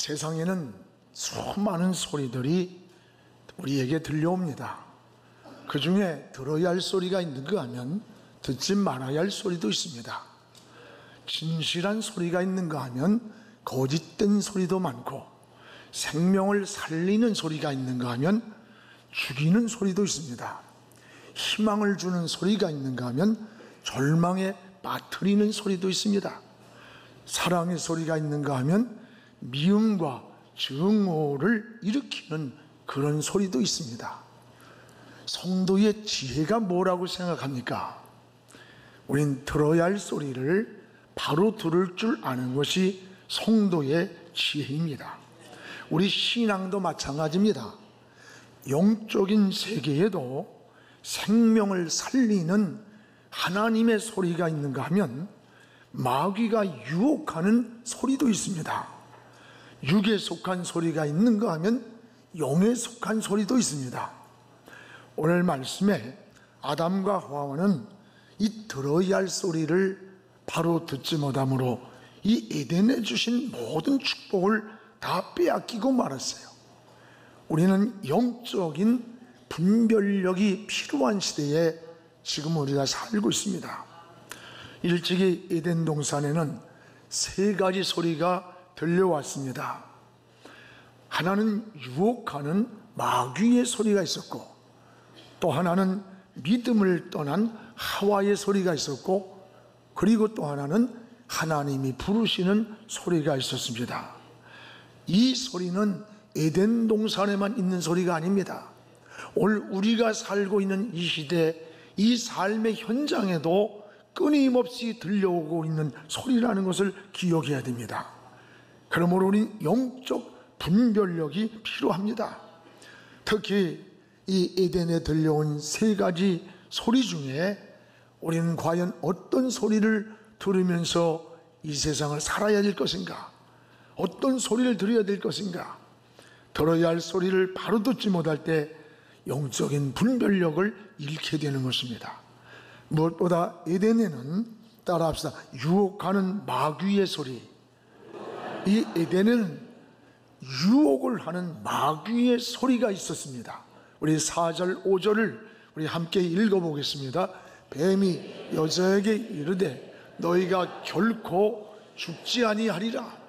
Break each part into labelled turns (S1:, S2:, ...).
S1: 세상에는 수많은 소리들이 우리에게 들려옵니다. 그 중에 들어야 할 소리가 있는가 하면 듣지 말아야 할 소리도 있습니다. 진실한 소리가 있는가 하면 거짓된 소리도 많고, 생명을 살리는 소리가 있는가 하면 죽이는 소리도 있습니다. 희망을 주는 소리가 있는가 하면 절망에 빠뜨리는 소리도 있습니다. 사랑의 소리가 있는가 하면 미움과 증오를 일으키는 그런 소리도 있습니다. 성도의 지혜가 뭐라고 생각합니까? 우린 들어야 할 소리를 바로 들을 줄 아는 것이 성도의 지혜입니다. 우리 신앙도 마찬가지입니다. 영적인 세계에도 생명을 살리는 하나님의 소리가 있는가 하면 마귀가 유혹하는 소리도 있습니다. 육에 속한 소리가 있는가 하면 영에 속한 소리도 있습니다. 오늘 말씀에 아담과 하와는 이 들어야 할 소리를 바로 듣지 못함으로 이 에덴에 주신 모든 축복을 다 빼앗기고 말았어요. 우리는 영적인 분별력이 필요한 시대에 지금 우리가 살고 있습니다. 일찍이 에덴 동산에는 세 가지 소리가 들려왔습니다. 하나는 유혹하는 마귀의 소리가 있었고, 또 하나는 믿음을 떠난 하와의 소리가 있었고, 그리고 또 하나는 하나님이 부르시는 소리가 있었습니다. 이 소리는 에덴 동산에만 있는 소리가 아닙니다. 오늘 우리가 살고 있는 이 시대, 이 삶의 현장에도 끊임없이 들려오고 있는 소리라는 것을 기억해야 됩니다. 그러므로 우리는 영적 분별력이 필요합니다. 특히 이 에덴에 들려온 세 가지 소리 중에 우리는 과연 어떤 소리를 들으면서 이 세상을 살아야 될 것인가? 어떤 소리를 들어야 될 것인가? 들어야 할 소리를 바로 듣지 못할 때 영적인 분별력을 잃게 되는 것입니다. 무엇보다 에덴에는, 따라합시다, 유혹하는 마귀의 소리, 이 에덴에는 유혹을 하는 마귀의 소리가 있었습니다. 우리 4절 5절을 우리 함께 읽어보겠습니다. 뱀이 여자에게 이르되 너희가 결코 죽지 아니하리라.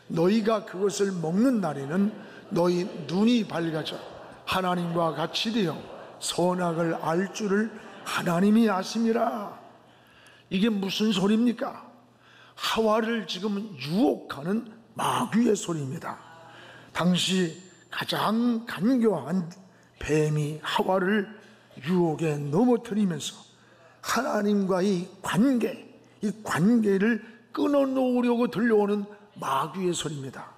S1: 너희가 그것을 먹는 날에는 너희 눈이 밝아져 하나님과 같이 되어 선악을 알 줄을 하나님이 아심이라. 이게 무슨 소리입니까? 하와를 지금 유혹하는 마귀의 소리입니다. 당시 가장 간교한 뱀이 하와를 유혹에 넘어뜨리면서 하나님과의 관계, 이 관계를 끊어놓으려고 들려오는 마귀의 소리입니다.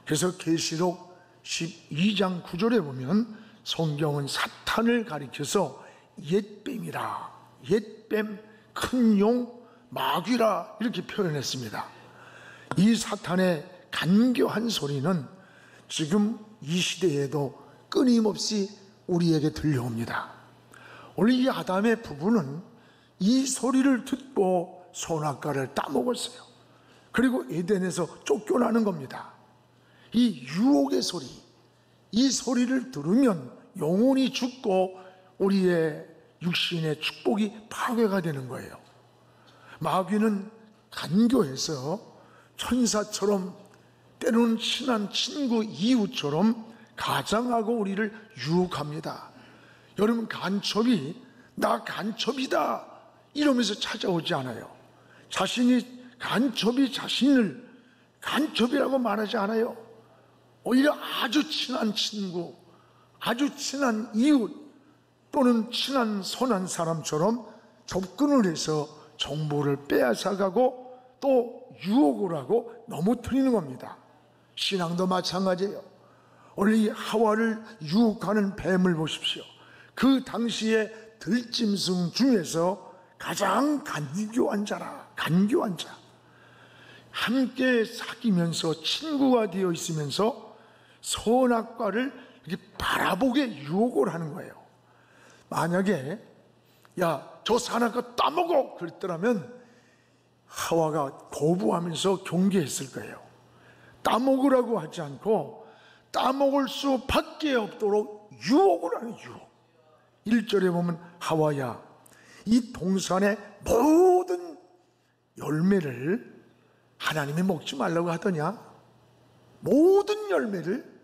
S1: 그래서 계시록 12장 9절에 보면 성경은 사탄을 가리켜서 옛뱀이라, 옛뱀, 큰 용, 마귀라 이렇게 표현했습니다. 이 사탄의 간교한 소리는 지금 이 시대에도 끊임없이 우리에게 들려옵니다. 오늘 이 아담의 부부는 이 소리를 듣고 선악과를 따먹었어요. 그리고 에덴에서 쫓겨나는 겁니다. 이 유혹의 소리, 이 소리를 들으면 영혼이 죽고 우리의 육신의 축복이 파괴가 되는 거예요. 마귀는 간교해서 천사처럼, 때로는 친한 친구, 이웃처럼 가장하고 우리를 유혹합니다. 여러분, 간첩이 나 간첩이다 이러면서 찾아오지 않아요. 자신이 간첩이 자신을 간첩이라고 말하지 않아요. 오히려 아주 친한 친구, 아주 친한 이웃 또는 친한 선한 사람처럼 접근을 해서 정보를 빼앗아가고 또 유혹을 하고 넘어뜨리는 겁니다. 신앙도 마찬가지예요. 오늘 이 하와를 유혹하는 뱀을 보십시오. 그 당시에 들짐승 중에서 가장 간교한 자라, 간교한 자. 함께 사귀면서 친구가 되어 있으면서 선악과를 이렇게 바라보게 유혹을 하는 거예요. 만약에 야, 저 선악과 따먹어 그랬더라면 하와가 거부하면서 경계했을 거예요. 따먹으라고 하지 않고 따먹을 수밖에 없도록 유혹을 하는 유혹. 1절에 보면 하와야, 이 동산의 모든 열매를 하나님이 먹지 말라고 하더냐? 모든 열매를.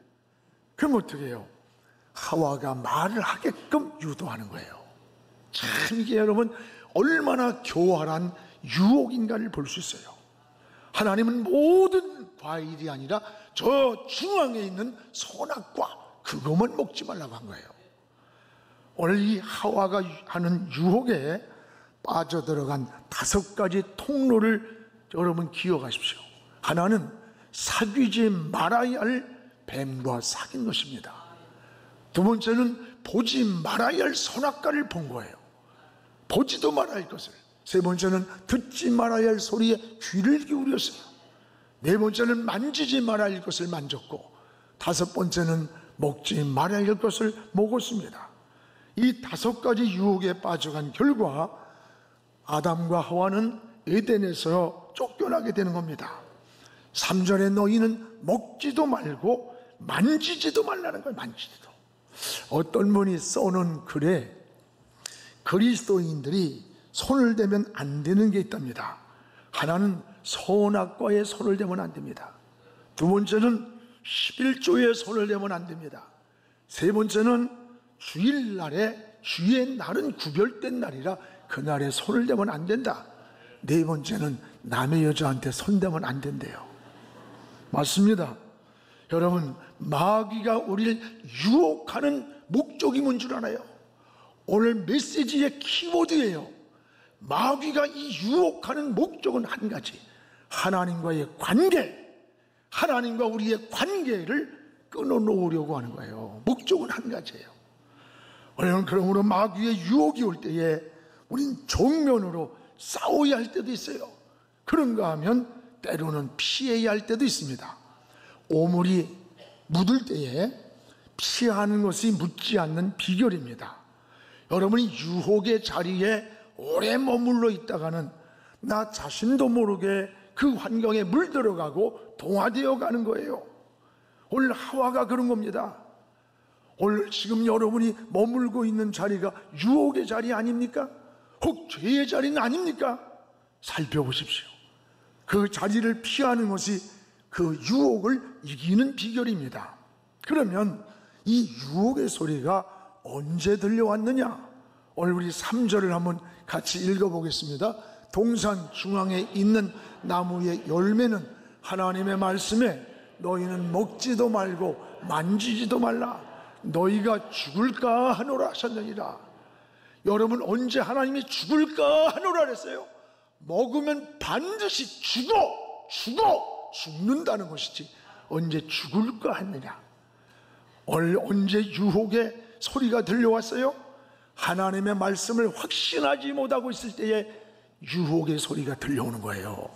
S1: 그럼 어떻게 해요? 하와가 말을 하게끔 유도하는 거예요. 참 이게 여러분 얼마나 교활한 유혹인가를 볼 수 있어요. 하나님은 모든 과일이 아니라 저 중앙에 있는 선악과 그것만 먹지 말라고 한 거예요. 오늘 이 하와가 하는 유혹에 빠져들어간 5가지 통로를 여러분 기억하십시오. 하나는 사귀지 말아야 할 뱀과 사귄 것입니다. 두 번째는 보지 말아야 할 선악과를 본 거예요. 보지도 말아야 할 것을. 세 번째는 듣지 말아야 할 소리에 귀를 기울였어요. 네 번째는 만지지 말아야 할 것을 만졌고, 5번째는 먹지 말아야 할 것을 먹었습니다. 이 5가지 유혹에 빠져간 결과 아담과 하와는 에덴에서 쫓겨나게 되는 겁니다. 3절에 너희는 먹지도 말고 만지지도 말라는 거예요. 만지지도. 어떤 분이 써놓은 글에 그리스도인들이 손을 대면 안 되는 게 있답니다. 하나는 선악과에 손을 대면 안 됩니다. 두 번째는 11조에 손을 대면 안 됩니다. 세 번째는 주일날에, 주의 날은 구별된 날이라 그날에 손을 대면 안 된다. 네 번째는 남의 여자한테 손 대면 안 된대요. 맞습니다. 여러분, 마귀가 우리를 유혹하는 목적이 뭔 줄 알아요? 오늘 메시지의 키워드예요. 마귀가 이 유혹하는 목적은 한 가지, 하나님과의 관계, 하나님과 우리의 관계를 끊어놓으려고 하는 거예요. 목적은 한 가지예요. 우리는 그러므로 마귀의 유혹이 올 때에 우린 정면으로 싸워야 할 때도 있어요. 그런가 하면 때로는 피해야 할 때도 있습니다. 오물이 묻을 때에 피하는 것이 묻지 않는 비결입니다. 여러분이 유혹의 자리에 오래 머물러 있다가는 나 자신도 모르게 그 환경에 물들어가고 동화되어 가는 거예요. 오늘 하와가 그런 겁니다. 오늘 지금 여러분이 머물고 있는 자리가 유혹의 자리 아닙니까? 혹 죄의 자리는 아닙니까? 살펴보십시오. 그 자리를 피하는 것이 그 유혹을 이기는 비결입니다. 그러면 이 유혹의 소리가 언제 들려왔느냐? 오늘 우리 3절을 한번 같이 읽어보겠습니다. 동산 중앙에 있는 나무의 열매는 하나님의 말씀에 너희는 먹지도 말고 만지지도 말라, 너희가 죽을까 하노라 하셨느니라. 여러분, 언제 하나님이 죽을까 하노라 그랬어요? 먹으면 반드시 죽는다는 것이지 언제 죽을까 했느냐. 언제 유혹의 소리가 들려왔어요? 하나님의 말씀을 확신하지 못하고 있을 때에 유혹의 소리가 들려오는 거예요.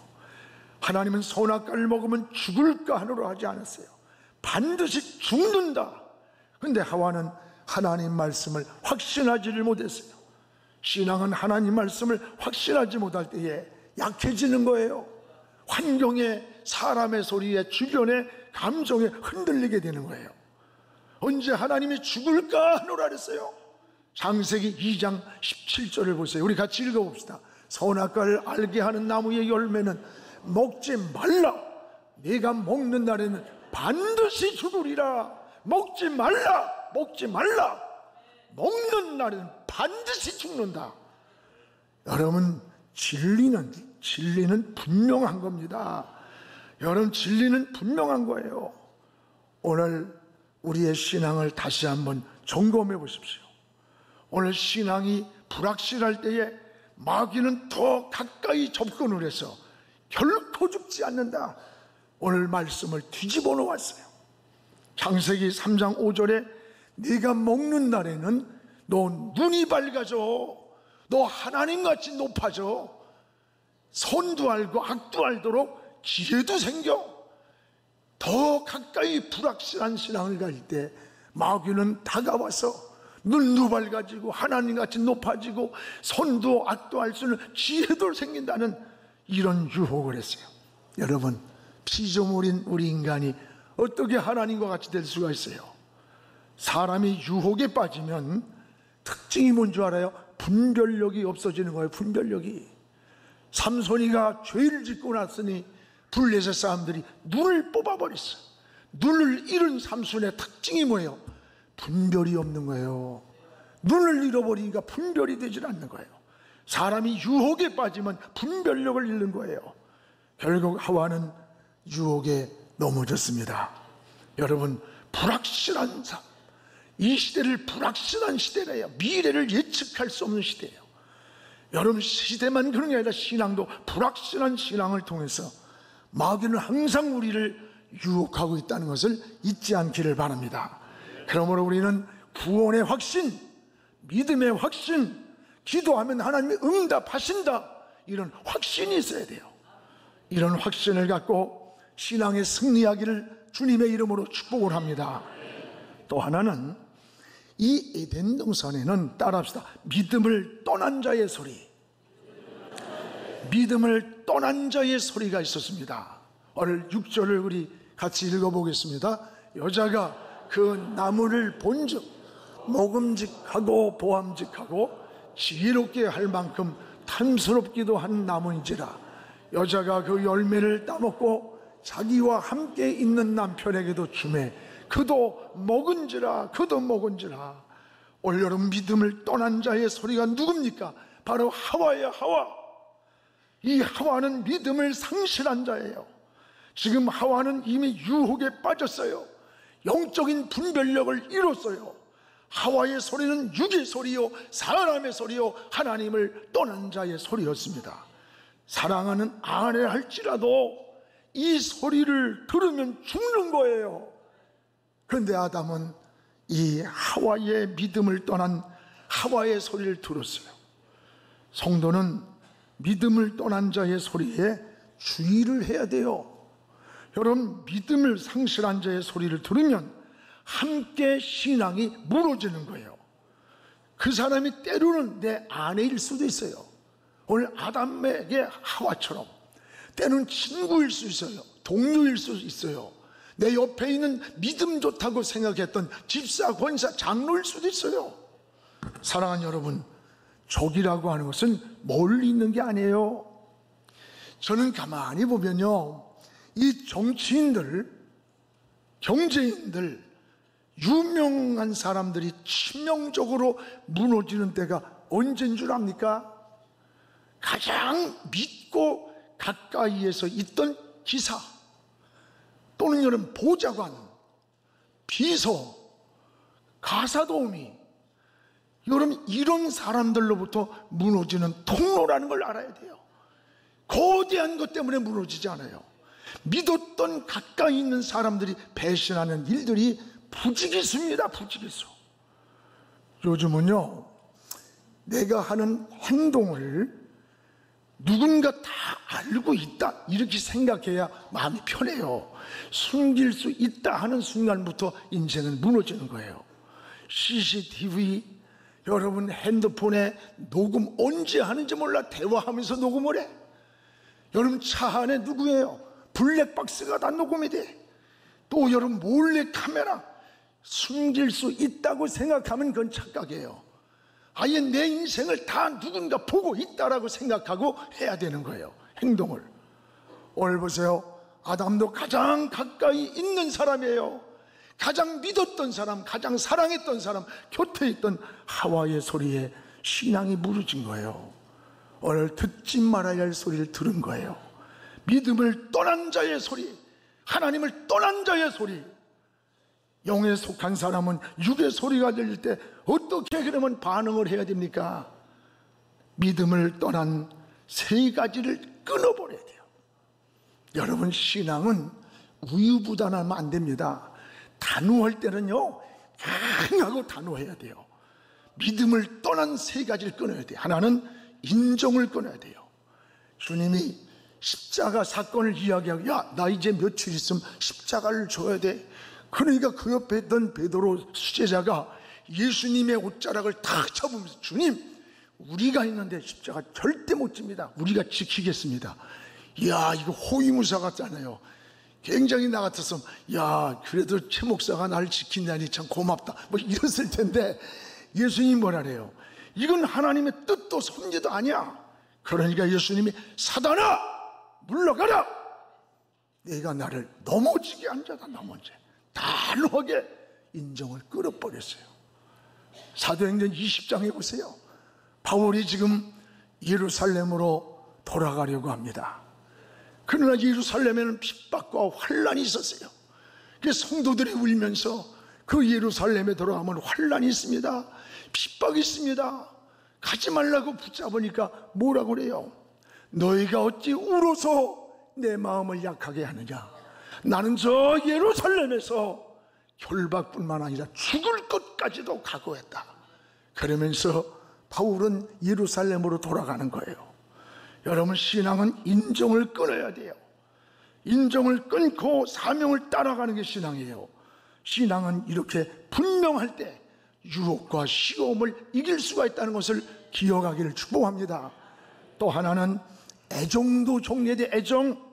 S1: 하나님은 선악과를 먹으면 죽을까 하노라 하지 않았어요. 반드시 죽는다. 근데 하와는 하나님 말씀을 확신하지를 못했어요. 신앙은 하나님 말씀을 확신하지 못할 때에 약해지는 거예요. 환경에, 사람의 소리에, 주변의 감정에 흔들리게 되는 거예요. 언제 하나님이 죽을까 하노라 그랬어요? 창세기 2장 17절을 보세요. 우리 같이 읽어봅시다. 선악과를 알게 하는 나무의 열매는 먹지 말라, 네가 먹는 날에는 반드시 죽으리라. 먹지 말라, 먹지 말라. 먹는 날에는 반드시 죽는다. 여러분, 진리는 분명한 겁니다. 여러분, 진리는 분명한 거예요. 오늘 우리의 신앙을 다시 한번 점검해 보십시오. 오늘 신앙이 불확실할 때에 마귀는 더 가까이 접근을 해서 결코 죽지 않는다. 오늘 말씀을 뒤집어 놓았어요. 창세기 3장 5절에 네가 먹는 날에는 너 눈이 밝아져, 너 하나님같이 높아져, 선도 알고 악도 알도록 지혜도 생겨. 더 가까이 불확실한 신앙을 갈 때 마귀는 다가와서 눈도 밝아지고 하나님같이 높아지고 선도 악도 알 수 있는 지혜도 생긴다는 이런 유혹을 했어요. 여러분, 피조물인 우리 인간이 어떻게 하나님과 같이 될 수가 있어요? 사람이 유혹에 빠지면 특징이 뭔 줄 알아요? 분별력이 없어지는 거예요. 분별력이. 삼손이가 죄를 짓고 났으니 블레셋 사람들이 눈을 뽑아버렸어요. 눈을 잃은 삼손의 특징이 뭐예요? 분별이 없는 거예요. 눈을 잃어버리니까 분별이 되질 않는 거예요. 사람이 유혹에 빠지면 분별력을 잃는 거예요. 결국 하와는 유혹에 넘어졌습니다. 여러분, 불확실한 삶, 이 시대를 불확실한 시대래요. 미래를 예측할 수 없는 시대예요. 여러분, 시대만 그런 게 아니라 신앙도 불확실한 신앙을 통해서 마귀는 항상 우리를 유혹하고 있다는 것을 잊지 않기를 바랍니다. 그러므로 우리는 구원의 확신, 믿음의 확신, 기도하면 하나님이 응답하신다, 이런 확신이 있어야 돼요. 이런 확신을 갖고 신앙에 승리하기를 주님의 이름으로 축복을 합니다. 또 하나는 이 에덴 동산에는, 따라합시다, 믿음을 떠난 자의 소리, 믿음을 떠난 자의 소리가 있었습니다. 오늘 6절을 우리 같이 읽어보겠습니다. 여자가 그 나무를 본즉 먹음직하고 보암직하고 지혜롭게 할 만큼 탐스럽기도 한 나무인지라. 여자가 그 열매를 따먹고 자기와 함께 있는 남편에게도 주매 그도 먹은지라. 올여름 믿음을 떠난 자의 소리가 누굽니까? 바로 하와예요. 하와. 이 하와는 믿음을 상실한 자예요. 지금 하와는 이미 유혹에 빠졌어요. 영적인 분별력을 잃었어요. 하와의 소리는 육의 소리요, 사람의 소리요, 하나님을 떠난 자의 소리였습니다. 사랑하는 아내 할지라도 이 소리를 들으면 죽는 거예요. 그런데 아담은 이 하와의 믿음을 떠난 하와의 소리를 들었어요. 성도는 믿음을 떠난 자의 소리에 주의를 해야 돼요. 여러분, 믿음을 상실한 자의 소리를 들으면 함께 신앙이 무너지는 거예요. 그 사람이 때로는 내 아내일 수도 있어요. 오늘 아담에게 하와처럼. 때로는 친구일 수 있어요. 동료일 수 있어요. 내 옆에 있는 믿음 좋다고 생각했던 집사, 권사, 장로일 수도 있어요. 사랑하는 여러분, 적이라고 하는 것은 멀리 있는 게 아니에요. 저는 가만히 보면요, 이 정치인들, 경제인들, 유명한 사람들이 치명적으로 무너지는 때가 언제인 줄 압니까? 가장 믿고 가까이에서 있던 기사 또는 여러분 보좌관, 비서, 가사도우미, 여러분 이런 사람들로부터 무너지는 통로라는 걸 알아야 돼요. 거대한 것 때문에 무너지지 않아요. 믿었던 가까이 있는 사람들이 배신하는 일들이 부지기수입니다. 부지기수. 요즘은요, 내가 하는 행동을 누군가 다 알고 있다 이렇게 생각해야 마음이 편해요. 숨길 수 있다 하는 순간부터 인생은 무너지는 거예요. CCTV, 여러분 핸드폰에 녹음 언제 하는지 몰라 대화하면서 녹음을 해. 여러분 차 안에 누구예요? 블랙박스가 다 녹음이 돼. 또 여러분 몰래 카메라, 숨길 수 있다고 생각하면 그건 착각이에요. 아예 내 인생을 다 누군가 보고 있다라고 생각하고 해야 되는 거예요. 행동을. 오늘 보세요. 아담도 가장 가까이 있는 사람이에요. 가장 믿었던 사람, 가장 사랑했던 사람, 곁에 있던 하와의 소리에 신앙이 무너진 거예요. 오늘 듣지 말아야 할 소리를 들은 거예요. 믿음을 떠난 자의 소리, 하나님을 떠난 자의 소리. 영에 속한 사람은 육의 소리가 들릴 때 어떻게 그러면 반응을 해야 됩니까? 믿음을 떠난 세 가지를 끊어버려야 돼요. 여러분, 신앙은 우유부단하면 안 됩니다. 단호할 때는요, 강하고 단호해야 돼요. 믿음을 떠난 세 가지를 끊어야 돼요. 하나는 인정을 끊어야 돼요. 주님이 십자가 사건을 이야기하고, 야, 나 이제 며칠 있으면 십자가를 줘야 돼. 그러니까 그 옆에 있던 베드로 수제자가 예수님의 옷자락을 탁 잡으면서, 주님, 우리가 있는데 십자가 절대 못 집니다. 우리가 지키겠습니다. 이야, 이거 호위무사 같잖아요. 굉장히 나 같았으면 야 그래도 최 목사가 나를 지킨다니 참 고맙다 뭐 이랬을 텐데, 예수님이 뭐라래요? 이건 하나님의 뜻도 섭리도 아니야. 그러니까 예수님이 사단아 물러가라, 내가 나를 넘어지게 한 자다. 넘어지 단호하게 인정을 끌어버렸어요. 사도행전 20장에 보세요. 바울이 지금 예루살렘으로 돌아가려고 합니다. 그러나 예루살렘에는 핍박과 환란이 있었어요. 그래서 성도들이 울면서 그 예루살렘에 돌아가면 환란이 있습니다, 핍박이 있습니다, 가지 말라고 붙잡으니까 뭐라고 그래요? 너희가 어찌 울어서 내 마음을 약하게 하느냐. 나는 저 예루살렘에서 결박뿐만 아니라 죽을 것까지도 각오했다. 그러면서 바울은 예루살렘으로 돌아가는 거예요. 여러분, 신앙은 인정을 끊어야 돼요. 인정을 끊고 사명을 따라가는 게 신앙이에요. 신앙은 이렇게 분명할 때 유혹과 시험을 이길 수가 있다는 것을 기억하기를 축복합니다. 또 하나는 애정도 종류의 애정.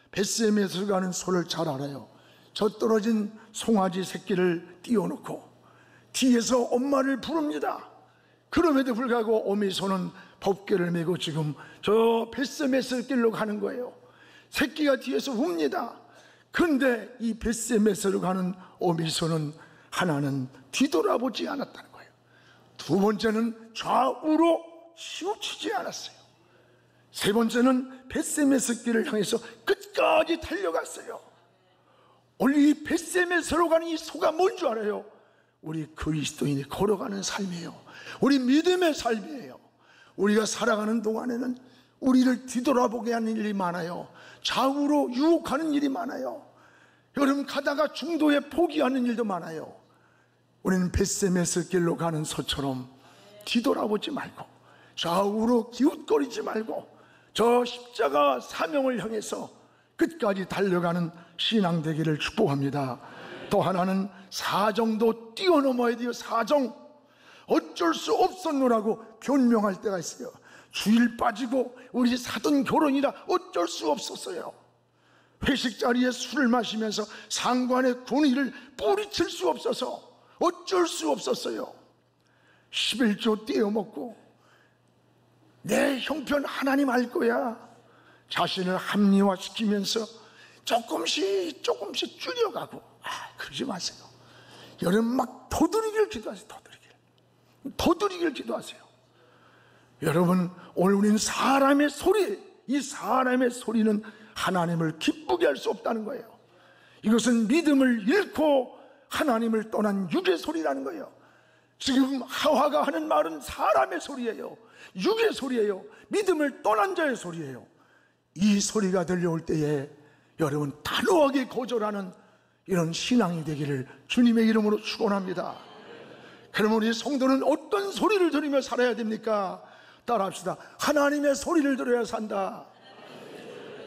S1: 벳세메에서 가는 소를 잘 알아요. 저 떨어진 송아지 새끼를 띄워놓고 뒤에서 엄마를 부릅니다. 그럼에도 불구하고 어미소는 법궤를 메고 지금 저 벳세메스 길로 가는 거예요. 새끼가 뒤에서 웁니다. 그런데 이 벳세메스로 가는 어미소는 하나는 뒤돌아보지 않았다는 거예요. 두 번째는 좌우로 치우치지 않았어요. 세 번째는 벳세메스 길을 향해서 끝까지 달려갔어요. 오늘 이 벳세메스로 가는 이 소가 뭔 줄 알아요? 우리 그리스도인이 걸어가는 삶이에요. 우리 믿음의 삶이에요. 우리가 살아가는 동안에는 우리를 뒤돌아보게 하는 일이 많아요. 좌우로 유혹하는 일이 많아요. 여러분, 가다가 중도에 포기하는 일도 많아요. 우리는 벳세메스 길로 가는 소처럼 뒤돌아보지 말고 좌우로 기웃거리지 말고 저 십자가 사명을 향해서 끝까지 달려가는 신앙 되기를 축복합니다. 또 하나는 사정도 뛰어넘어야 돼요. 사정. 어쩔 수 없었노라고 변명할 때가 있어요. 주일 빠지고 우리 사돈 결혼이라 어쩔 수 없었어요. 회식 자리에 술을 마시면서 상관의 권위를 뿌리칠 수 없어서 어쩔 수 없었어요. 11조 떼어먹고 내 형편 하나님 알 거야. 자신을 합리화시키면서 조금씩 줄여가고, 그러지 마세요. 여러분, 막 도드리기를 기도하세요. 도드리기를 기도하세요. 여러분, 오늘 우리는 사람의 소리, 이 사람의 소리는 하나님을 기쁘게 할 수 없다는 거예요. 이것은 믿음을 잃고 하나님을 떠난 육의 소리라는 거예요. 지금 하와가 하는 말은 사람의 소리예요. 육의 소리예요. 믿음을 떠난 자의 소리예요. 이 소리가 들려올 때에 여러분, 단호하게 거절하는 이런 신앙이 되기를 주님의 이름으로 축원합니다. 그러면 우리 성도는 어떤 소리를 들으며 살아야 됩니까? 따라합시다. 하나님의 소리를 들어야 산다.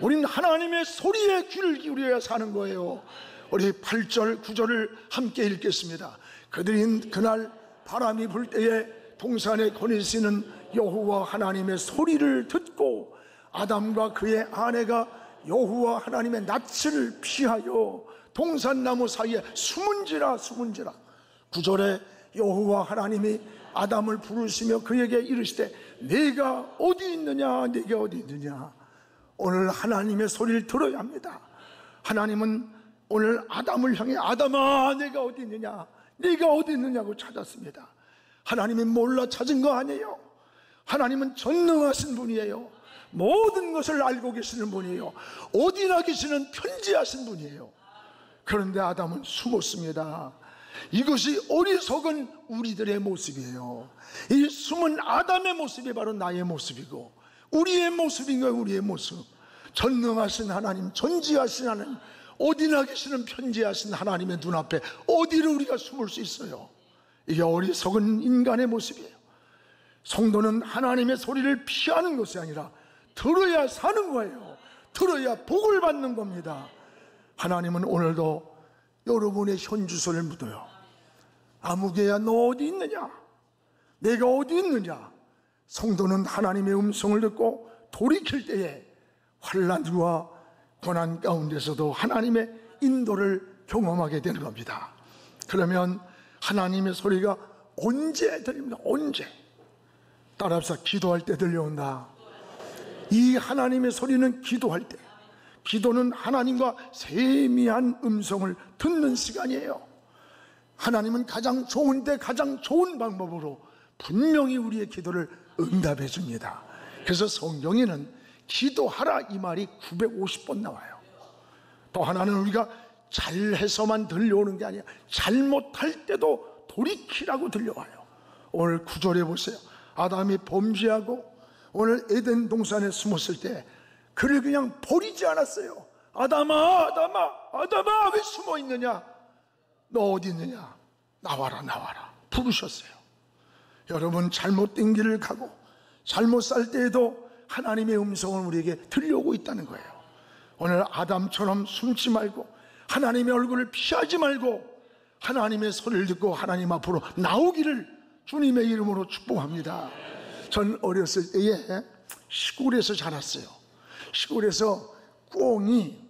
S1: 우린 하나님의 소리에 귀를 기울여야 사는 거예요. 우리 8절 9절을 함께 읽겠습니다. 그들이 그날 바람이 불 때에 동산에 거니시는 여호와 하나님의 소리를 듣고 아담과 그의 아내가 여호와 하나님의 낯을 피하여 동산나무 사이에 숨은지라. 9절에 여호와 하나님이 아담을 부르시며 그에게 이르시되 네가 어디 있느냐, 네가 어디 있느냐. 오늘 하나님의 소리를 들어야 합니다. 하나님은 오늘 아담을 향해 아담아 네가 어디 있느냐, 네가 어디 있느냐고 찾았습니다. 하나님이 몰라 찾은 거 아니에요. 하나님은 전능하신 분이에요. 모든 것을 알고 계시는 분이에요. 어디나 계시는 편지하신 분이에요. 그런데 아담은 숨었습니다. 이것이 어리석은 우리들의 모습이에요. 이 숨은 아담의 모습이 바로 나의 모습이고 우리의 모습인 거예요. 우리의 모습. 전능하신 하나님, 전지하신 하나님, 어디나 계시는 편지하신 하나님의 눈앞에 어디를 우리가 숨을 수 있어요? 이게 어리석은 인간의 모습이에요. 성도는 하나님의 소리를 피하는 것이 아니라 들어야 사는 거예요. 들어야 복을 받는 겁니다. 하나님은 오늘도 여러분의 현주소를 묻어요. 아무개야 너 어디 있느냐? 내가 어디 있느냐? 성도는 하나님의 음성을 듣고 돌이킬 때에 환난과 고난 가운데서도 하나님의 인도를 경험하게 되는 겁니다. 그러면 하나님의 소리가 언제 들립니까? 언제? 따라합시다. 기도할 때 들려온다. 이 하나님의 소리는 기도할 때, 기도는 하나님과 세미한 음성을 듣는 시간이에요. 하나님은 가장 좋은 때 가장 좋은 방법으로 분명히 우리의 기도를 응답해 줍니다. 그래서 성경에는 기도하라 이 말이 950번 나와요. 또 하나는 우리가 잘해서만 들려오는 게 아니라 잘못할 때도 돌이키라고 들려와요. 오늘 9절에 보세요. 아담이 범죄하고 오늘 에덴 동산에 숨었을 때 그를 그냥 버리지 않았어요. 아담아, 아담아, 아담아, 왜 숨어 있느냐? 너 어디 있느냐? 나와라, 나와라. 부르셨어요. 여러분, 잘못된 길을 가고 잘못 살 때에도 하나님의 음성을 우리에게 들려오고 있다는 거예요. 오늘 아담처럼 숨지 말고 하나님의 얼굴을 피하지 말고 하나님의 소리를 듣고 하나님 앞으로 나오기를 주님의 이름으로 축복합니다. 전 어렸을 때에 시골에서 자랐어요. 시골에서 꿩이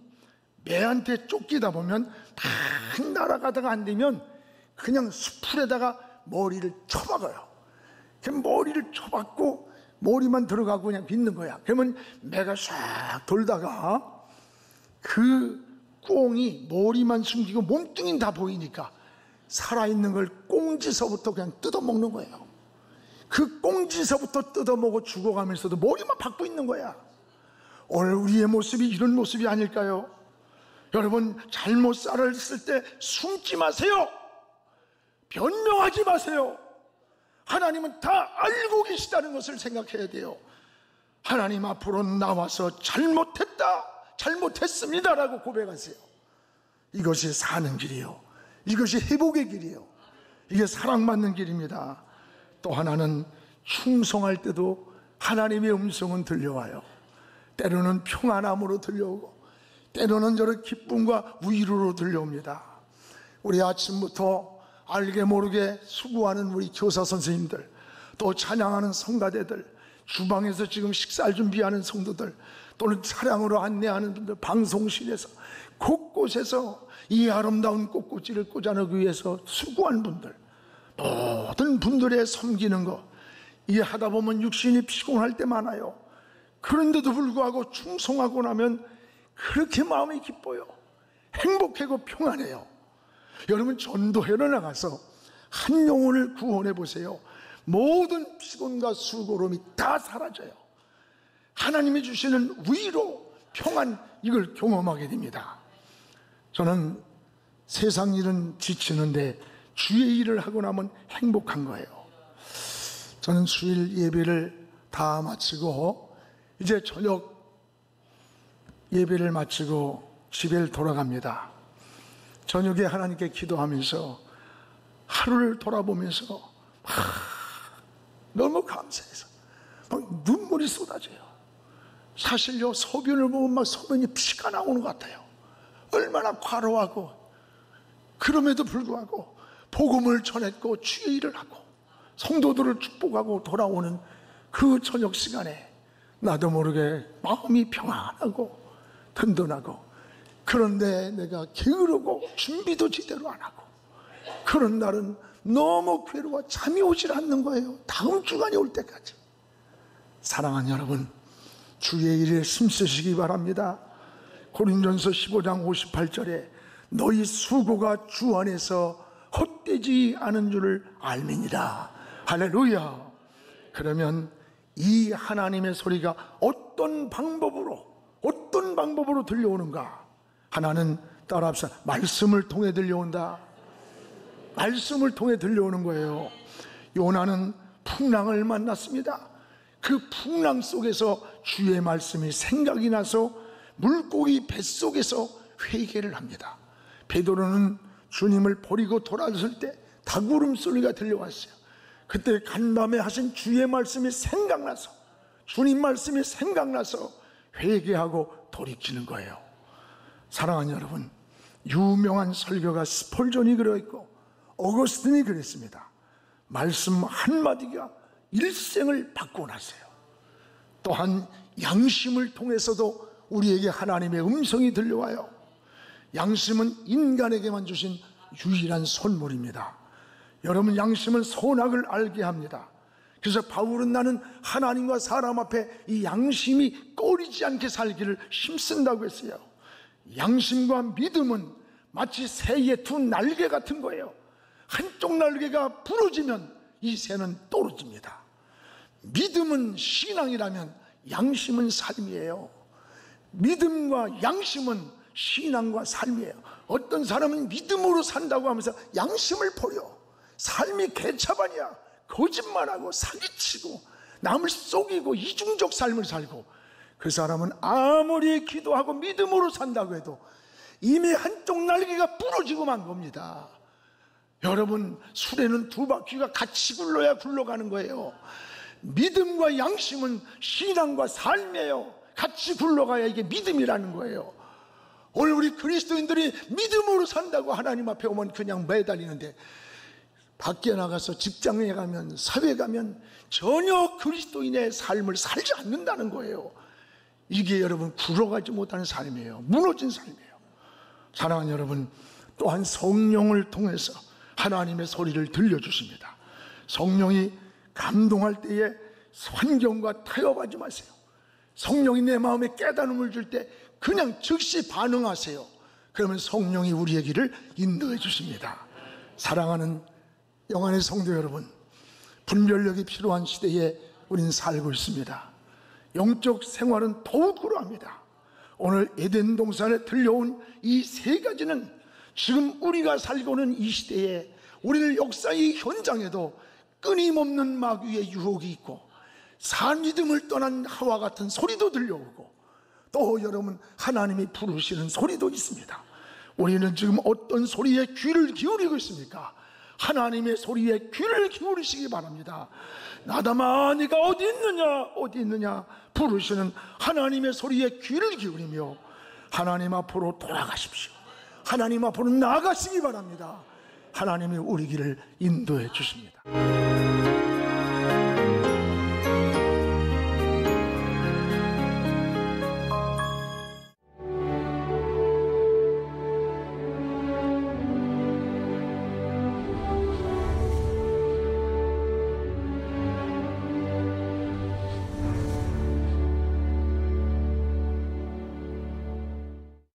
S1: 매한테 쫓기다 보면 막 날아가다가 안 되면 그냥 수풀에다가 머리를 쳐박아요. 머리를 쳐박고 머리만 들어가고 그냥 빗는 거야. 그러면 매가 싹 돌다가 그 꿩이 머리만 숨기고 몸뚱이는 다 보이니까 살아있는 걸 꽁지서부터 그냥 뜯어먹는 거예요. 그 꽁지서부터 뜯어먹어 죽어가면서도 머리만 박고 있는 거야. 오늘 우리의 모습이 이런 모습이 아닐까요? 여러분, 잘못 살았을 때 숨지 마세요. 변명하지 마세요. 하나님은 다 알고 계시다는 것을 생각해야 돼요. 하나님 앞으로 나와서 잘못했다, 잘못했습니다 라고 고백하세요. 이것이 사는 길이요, 이것이 회복의 길이에요. 이게 사랑받는 길입니다. 또 하나는 충성할 때도 하나님의 음성은 들려와요. 때로는 평안함으로 들려오고 때로는 저런 기쁨과 위로로 들려옵니다. 우리 아침부터 알게 모르게 수고하는 우리 교사 선생님들, 또 찬양하는 성가대들, 주방에서 지금 식사를 준비하는 성도들, 또는 차량으로 안내하는 분들, 방송실에서 곳곳에서 이 아름다운 꽃꽂이를 꽂아내기 위해서 수고한 분들, 모든 분들의 섬기는 것, 이 하다 보면 육신이 피곤할 때 많아요. 그런데도 불구하고 충성하고 나면 그렇게 마음이 기뻐요. 행복하고 평안해요. 여러분, 전도회로 나가서 한 영혼을 구원해 보세요. 모든 피곤과 수고로움이 다 사라져요. 하나님이 주시는 위로, 평안, 이걸 경험하게 됩니다. 저는 세상 일은 지치는데 주의 일을 하고 나면 행복한 거예요. 저는 주일 예배를 다 마치고 이제 저녁 예배를 마치고 집에 돌아갑니다. 저녁에 하나님께 기도하면서 하루를 돌아보면서 너무 감사해서 막 눈물이 쏟아져요. 사실요, 소변을 보면 막 소변이 피가 나오는 것 같아요. 얼마나 과로하고, 그럼에도 불구하고 복음을 전했고 주의 일을 하고 성도들을 축복하고 돌아오는 그 저녁 시간에 나도 모르게 마음이 평안하고 든든하고, 그런데 내가 게으르고 준비도 제대로 안 하고 그런 날은 너무 괴로워 잠이 오질 않는 거예요. 다음 주간이 올 때까지. 사랑하는 여러분, 주의 일에 힘쓰시기 바랍니다. 고린도전서 15장 58절에 너희 수고가 주 안에서 헛되지 않은 줄을 알미니라. 할렐루야. 그러면 이 하나님의 소리가 어떤 방법으로 들려오는가? 하나는 따라합시다. 말씀을 통해 들려온다. 말씀을 통해 들려오는 거예요. 요나는 풍랑을 만났습니다. 그 풍랑 속에서 주의 말씀이 생각이 나서 물고기 뱃속에서 회개를 합니다. 베드로는 주님을 버리고 돌아섰을 때 닭울음 소리가 들려왔어요. 그때 간밤에 하신 주의 말씀이 생각나서, 주님 말씀이 생각나서 회개하고 돌이키는 거예요. 사랑하는 여러분, 유명한 설교가 스펄전이 그려있고 어거스틴이 그랬습니다. 말씀 한마디가 일생을 바꿔놨어요. 또한 양심을 통해서도 우리에게 하나님의 음성이 들려와요. 양심은 인간에게만 주신 유일한 선물입니다. 여러분, 양심은 선악을 알게 합니다. 그래서 바울은 나는 하나님과 사람 앞에 이 양심이 꺼리지 않게 살기를 힘쓴다고 했어요. 양심과 믿음은 마치 새의 두 날개 같은 거예요. 한쪽 날개가 부러지면 이 새는 떨어집니다. 믿음은 신앙이라면 양심은 삶이에요. 믿음과 양심은 신앙과 삶이에요. 어떤 사람은 믿음으로 산다고 하면서 양심을 버려. 삶이 개차반이야. 거짓말하고 사기치고 남을 속이고 이중적 삶을 살고, 그 사람은 아무리 기도하고 믿음으로 산다고 해도 이미 한쪽 날개가 부러지고 만 겁니다. 여러분, 술에는 두 바퀴가 같이 굴러야 굴러가는 거예요. 믿음과 양심은 신앙과 삶이에요. 같이 굴러가야 이게 믿음이라는 거예요. 오늘 우리 그리스도인들이 믿음으로 산다고 하나님 앞에 오면 그냥 매달리는데, 밖에 나가서 직장에 가면, 사회에 가면 전혀 그리스도인의 삶을 살지 않는다는 거예요. 이게 여러분 굴러가지 못하는 삶이에요. 무너진 삶이에요. 사랑하는 여러분, 또한 성령을 통해서 하나님의 소리를 들려주십니다. 성령이 감동할 때에 환경과 타협하지 마세요. 성령이 내 마음에 깨달음을 줄 때 그냥 즉시 반응하세요. 그러면 성령이 우리의 길을 인도해 주십니다. 사랑하는 영안의 성도 여러분, 분별력이 필요한 시대에 우리는 살고 있습니다. 영적 생활은 더욱 그러합니다. 오늘 에덴 동산에 들려온 이 세 가지는 지금 우리가 살고는 이 시대에 우리를 역사의 현장에도 끊임없는 마귀의 유혹이 있고, 산 믿음을 떠난 하와 같은 소리도 들려오고, 또 여러분 하나님이 부르시는 소리도 있습니다. 우리는 지금 어떤 소리에 귀를 기울이고 있습니까? 하나님의 소리에 귀를 기울이시기 바랍니다. 나다마 네가 어디 있느냐, 어디 있느냐 부르시는 하나님의 소리에 귀를 기울이며 하나님 앞으로 돌아가십시오. 하나님 앞으로 나아가시기 바랍니다. 하나님이 우리 길을 인도해 주십니다.